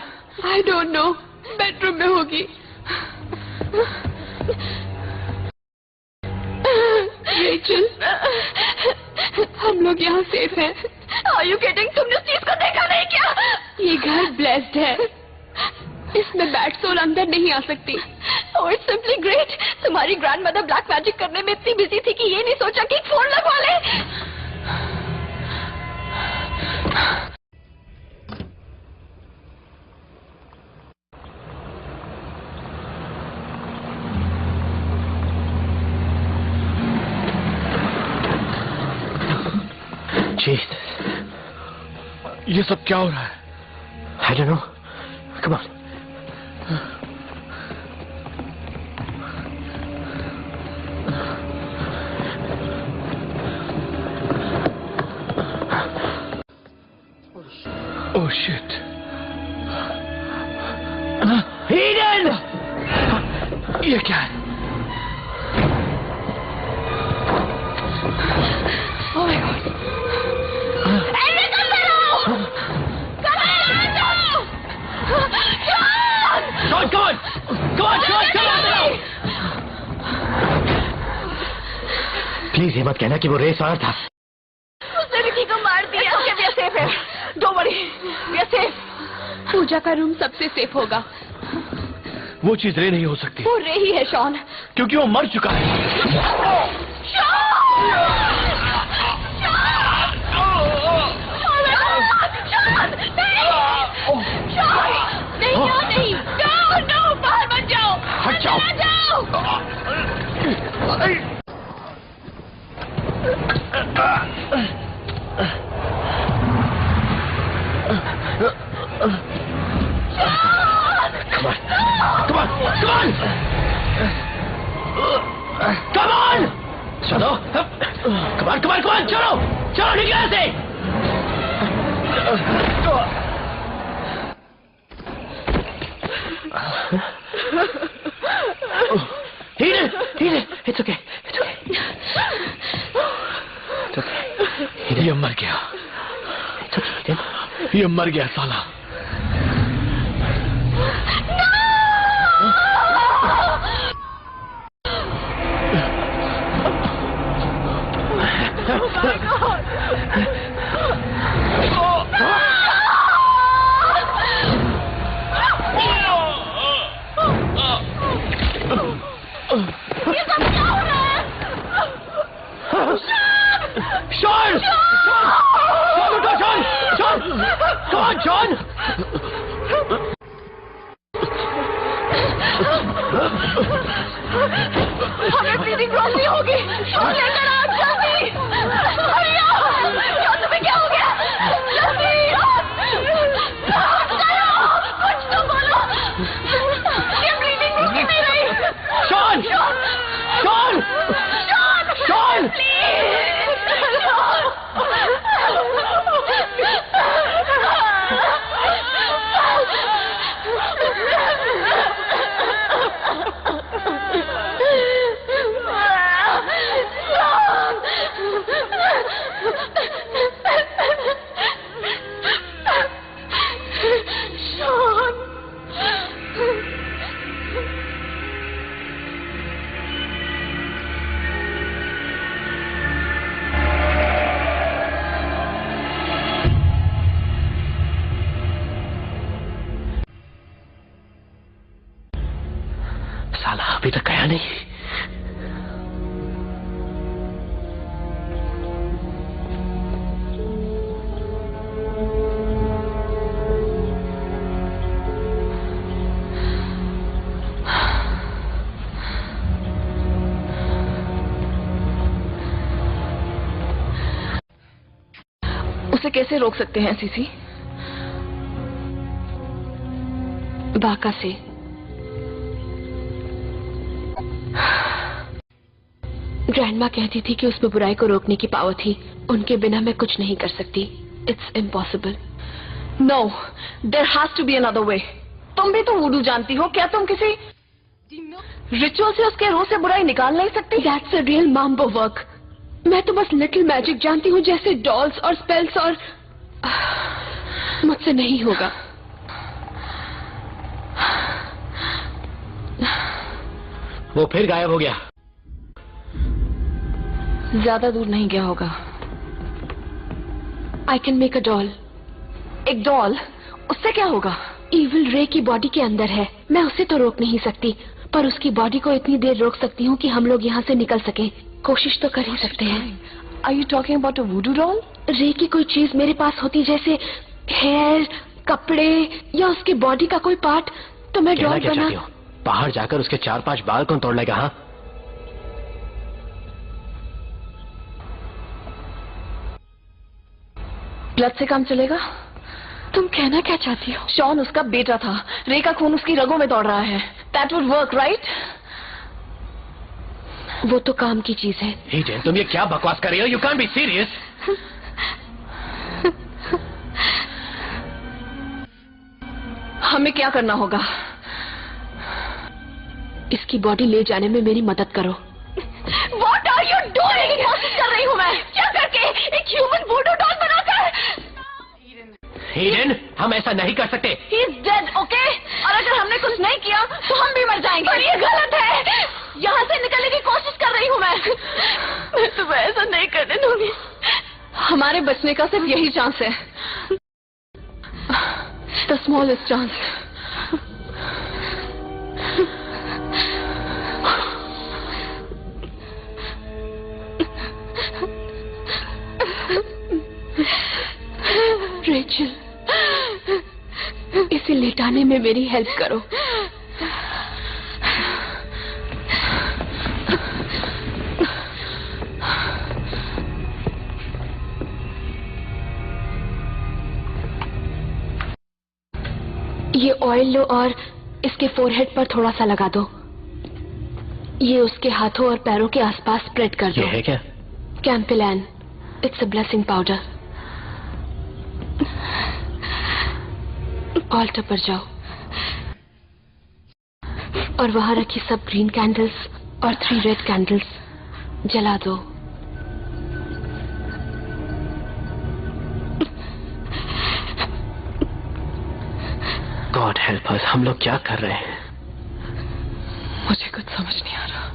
I don't no, bedroom में होगी। रेचल, हम लोग यहाँ सेफ हैं। Are you kidding? तुमने उस चीज को देखा नहीं क्या? ये घर ब्लेस्ड है, इसमें बैड सोल अंदर नहीं आ सकती। Oh, it's simply great. तुम्हारी ग्रैंडमदर ब्लैक मैजिक करने में इतनी बिजी थी कि ये नहीं सोचा कि एक फोन लगवा ले। Jesus. ये सब क्या हो रहा है? I don't know. Come on. Oh shit. Eden! ये क्या है? Oh my God. Andy, come on! Come on! Sean, come on! Come on, Sean, come on! Please ये मत कहना कि वो रेस वाला था। उसने विकी को मार दिया। Okay, we are safe है। Don't worry, we are safe. पूजा का रूम सबसे सेफ होगा। वो चीज रे नहीं हो सकती। वो रे ही है शॉन। क्योंकि वो मर चुका है। नहीं, बाहर मत जाओ। हट जाओ। Come on! Come on! Come on! Come on! चलो! Come on! Come on! Come on! चलो! चलो निकलो यहाँ से! Eden! Eden! It's okay. It's okay. It's okay. ये मर गया। It's okay, Eden. ये मर गया साला। Sean! Sean! Come on, Sean! हमें ब्लीडिंग प्रॉब्लम होगी। शॉन लेकर आओ जल्दी। हरी आओ। क्या तुम्हें क्या हो गया? जल्दी कुछ तो बोलो। ये ब्लीडिंग रुक ही नहीं रही। Sean! Sean! Sean! साला अभी तक गया नहीं। उसे कैसे रोक सकते हैं सीसी? बाका से। ग्रैंडमा कहती थी कि उसमें बुराई को रोकने की पावर थी। उनके बिना मैं कुछ नहीं कर सकती। It's impossible. No, there has to be another way. तुम भी तो वुडू जानती हो, क्या तुम किसी रिचुअल से उसके रूह से बुराई निकाल नहीं सकती? That's a real mambo work. मैं तो बस लिटिल मैजिक जानती हूँ, जैसे डॉल्स और स्पेल्स, और मुझसे नहीं होगा। वो फिर गायब हो गया। ज्यादा दूर नहीं गया होगा। I can make a doll. एक डॉल? उससे क्या होगा? इविल रे की बॉडी के अंदर है। मैं उसे तो रोक नहीं सकती, पर उसकी बॉडी को इतनी देर रोक सकती हूँ कि हम लोग यहाँ से निकल सके। कोशिश तो कर ही सकते हैं। Are you talking about a voodoo doll? Ray की कोई चीज मेरे पास होती, जैसे हेयर, कपड़े या उसकी बॉडी का कोई पार्ट, तो मैं डॉल बना। बाहर जाकर उसके 4-5 बाल कौन तोड़ लेगा? हाँ, ब्लड से काम चलेगा? तुम कहना क्या चाहती हो? शॉन उसका बेटा था। रे का खून उसकी रगों में दौड़ रहा है। That would work, right? वो तो काम की चीज है। ईडन, तुम ये क्या बकवास कर रही हो? You can't be serious. हमें क्या करना होगा? इसकी बॉडी ले जाने में मेरी मदद करो। What are you doing? कोशिश कर रही हूँ मैं। क्या करके? एक ह्यूमन वुडू डॉल बनाकर। ईडन, हम ऐसा नहीं कर सकते। He is dead, okay? और अगर हमने कुछ नहीं किया तो हम भी मर जाएंगे। पर ये गलत है। यहाँ से निकलने की कोशिश कर रही हूँ मैं तुम्हें ऐसा नहीं करने दूंगी। हमारे बचने का सिर्फ यही चांस है। The smallest chance. रेचल, इसे लेटाने में मेरी हेल्प करो। ये ऑयल लो और इसके फोरहेड पर थोड़ा सा लगा दो। ये उसके हाथों और पैरों के आसपास स्प्रेड कर दो। ये है क्या? कैंपिलैन। It's a blessing powder. Altar पर जाओ और वहां रखी सब ग्रीन कैंडल्स और 3 रेड कैंडल्स जला दो। गॉड हेल्प अस, हम लोग क्या कर रहे हैं? मुझे कुछ समझ नहीं आ रहा।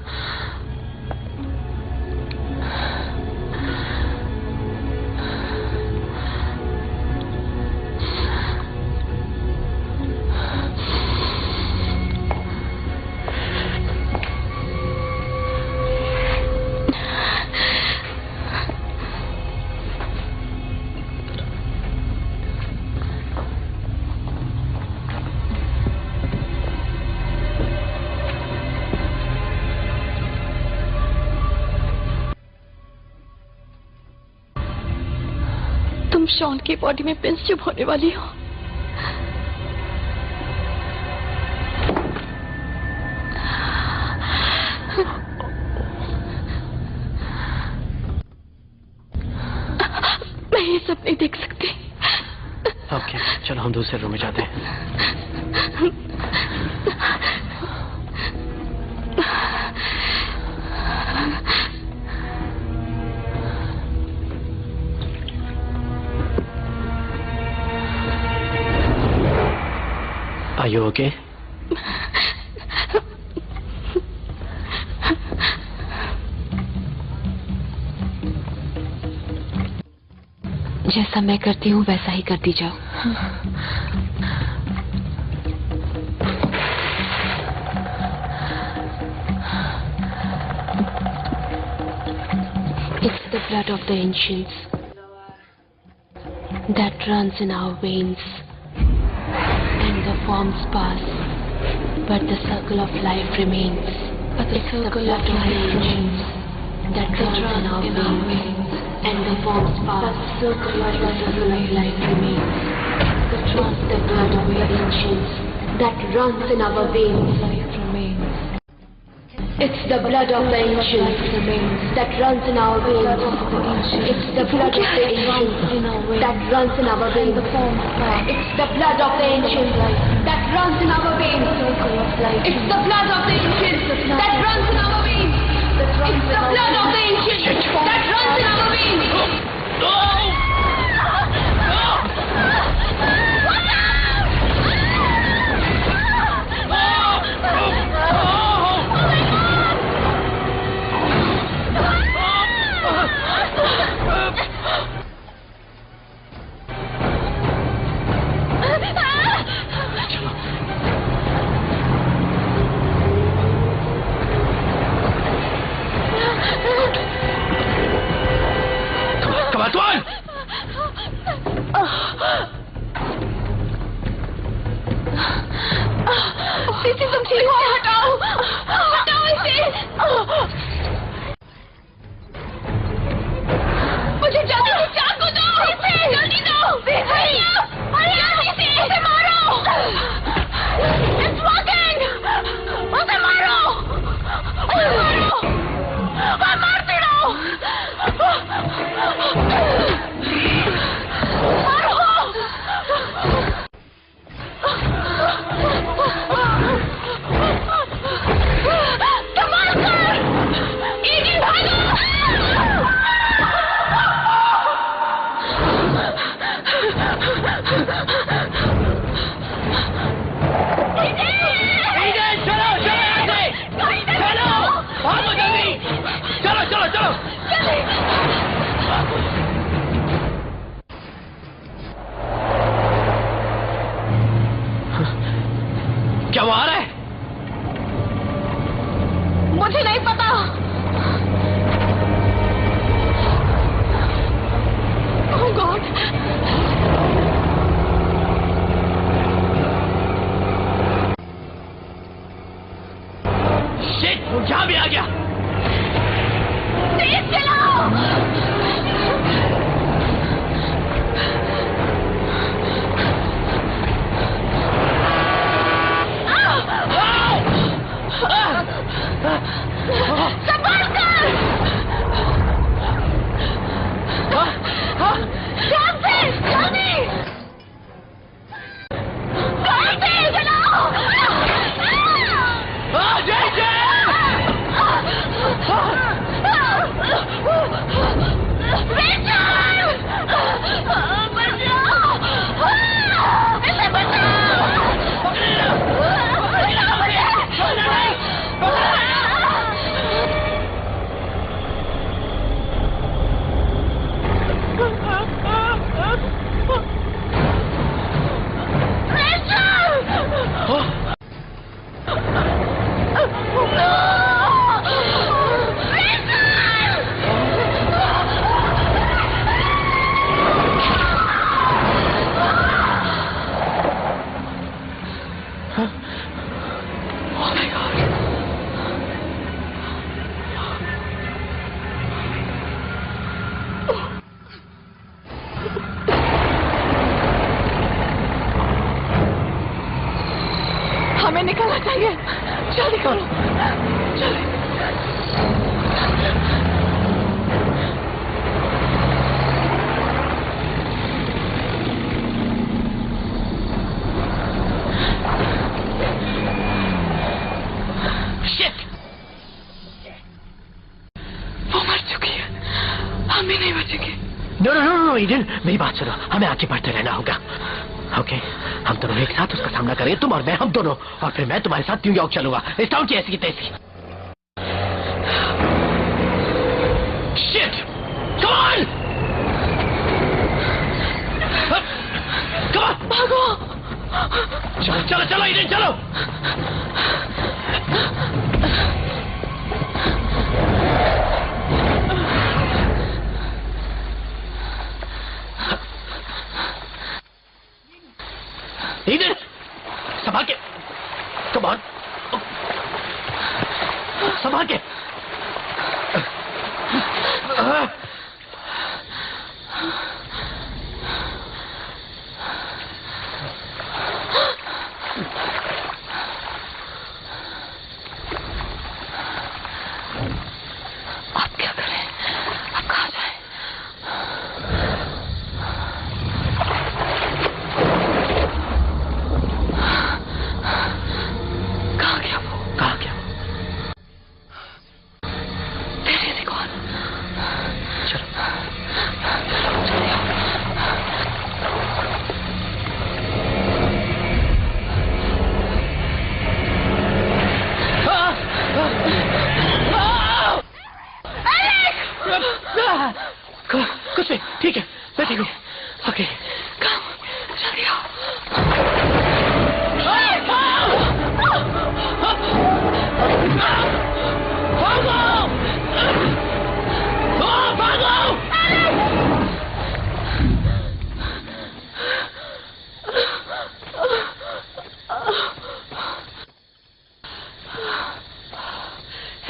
शॉन की बॉडी में पिंस चुभ होने वाली हो। मैं ये सब नहीं देख सकती। ओके, चलो हम दूसरे रूम में जाते हैं। Are you okay? जैसा मैं करती हूँ वैसा ही करती जाओ। It's the blood of the ancients that runs in our veins. The forms pass, but the circle of life remains. But the circle of life remains that runs in our veins. and the forms pass. The circle of life remains. The trust that blood of the ancients that runs in our veins. Life remains. It's the blood of the ancients that runs in our veins. It's the blood of the ancients that runs in our veins. It's the blood of the ancients that runs in our veins. It's the blood of the ancients that runs in our veins. It's the blood of the ancients that runs in our veins. CC तुम ठीक हो? हटाओ हटाओ इसे। मुझे जल्दी से चाकू दो। जल्दी दो। सीसी उसे मारो। It's working। उसे मारो। और मारते रहो। क्या वो आ रहा है? मुझे नहीं पता। Oh God! Shit! वो यहाँ भी आ गया। तेज चलाओ। हमें निकलना चाहिए। जल्दी करो। जल्दी। वो मर चुकी है। हम भी नहीं बचेंगे। नो नो नो ईडन, मेरी बात सुनो। हमें आगे बढ़ते रहना होगा। ओके, हम दोनों एक साथ उसका सामना करेंगे, तुम और मैं, हम दोनों। और फिर मैं तुम्हारे साथ न्यूयॉर्क चलूंगा इस टाउन की ऐसी की तैसी। Shit! Come on! Come on! भागो। चलो चलो चलो ईडन, चलो। ईडन, संभाल के। Come on. संभाल के।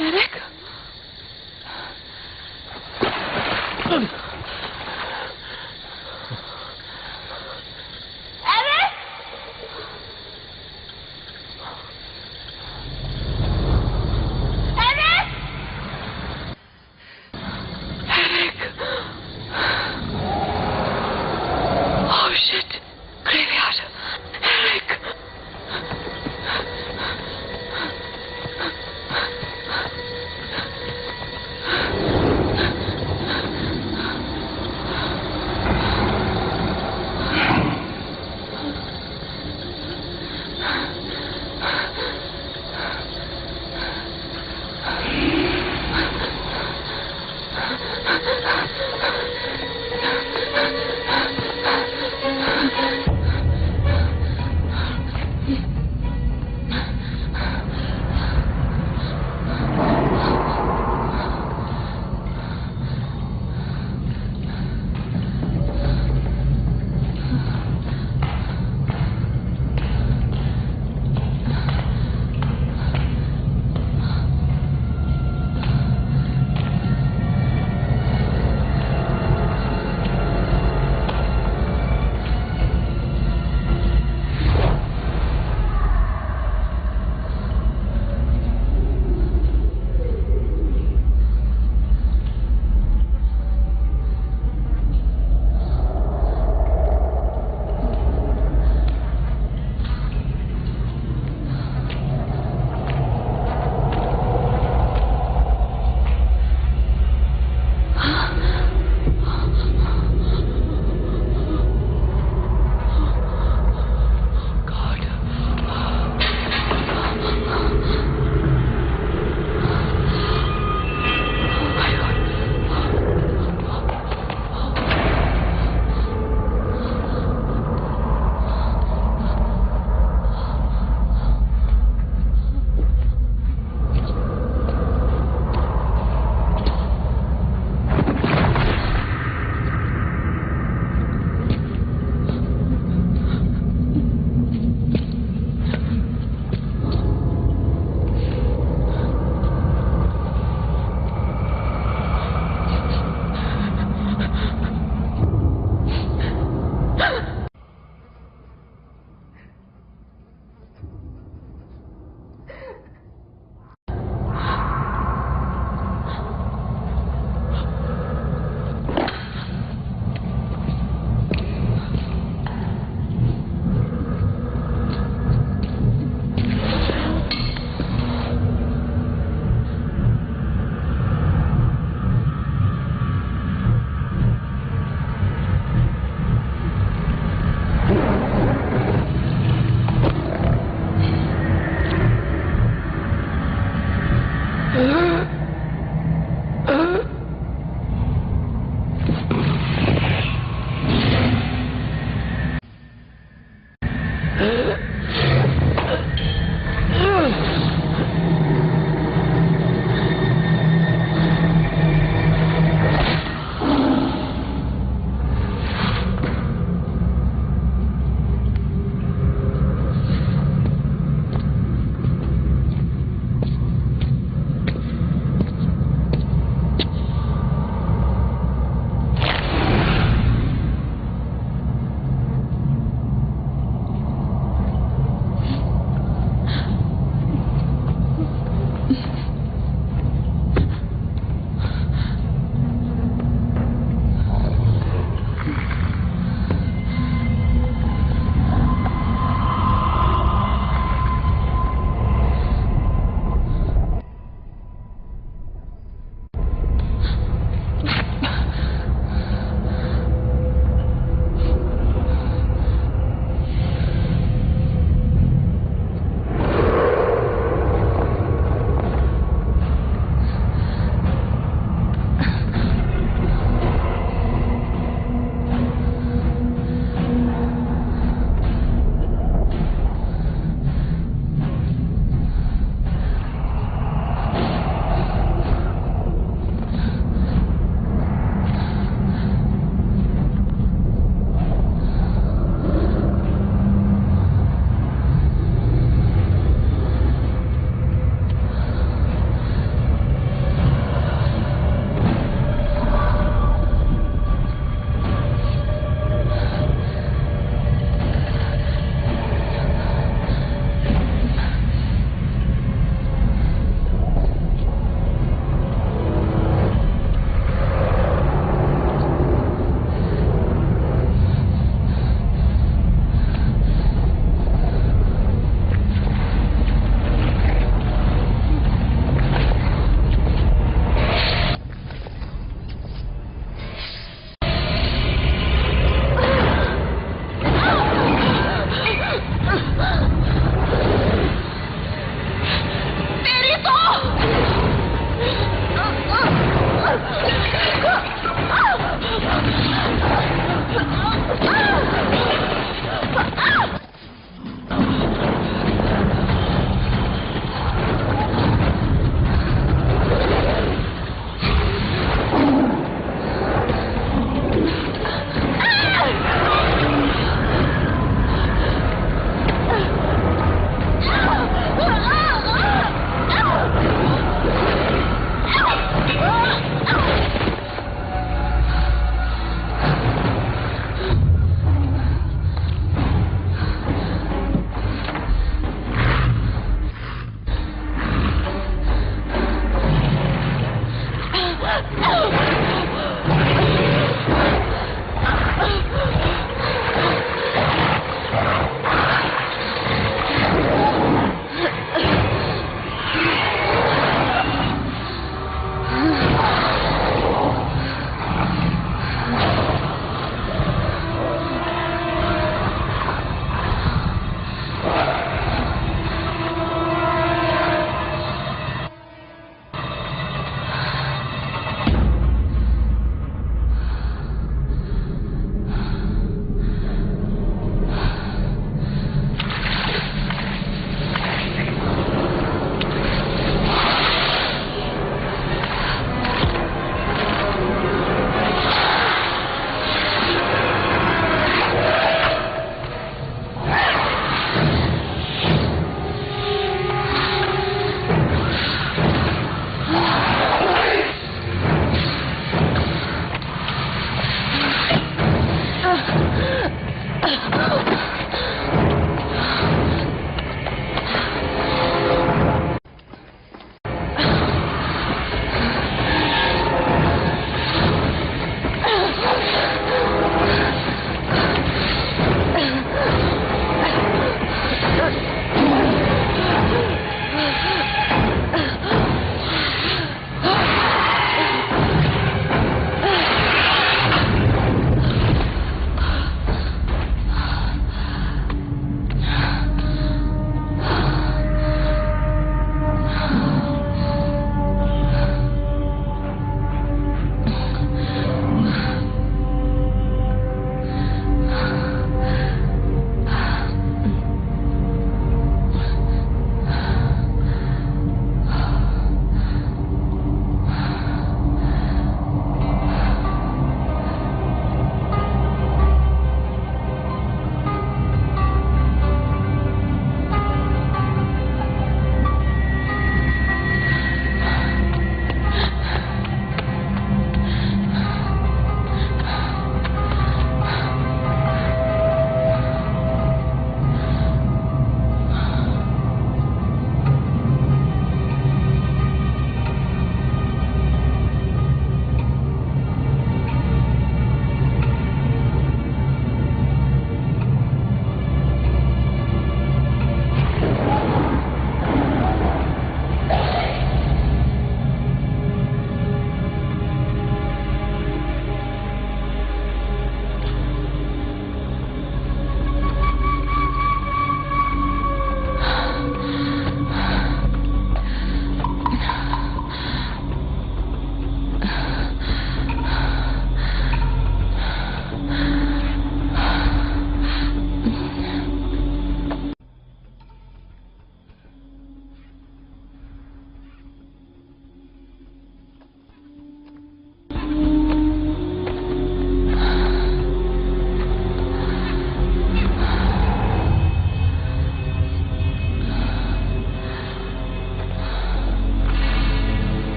Eric, oh shit, graveyard, Eric. Ah!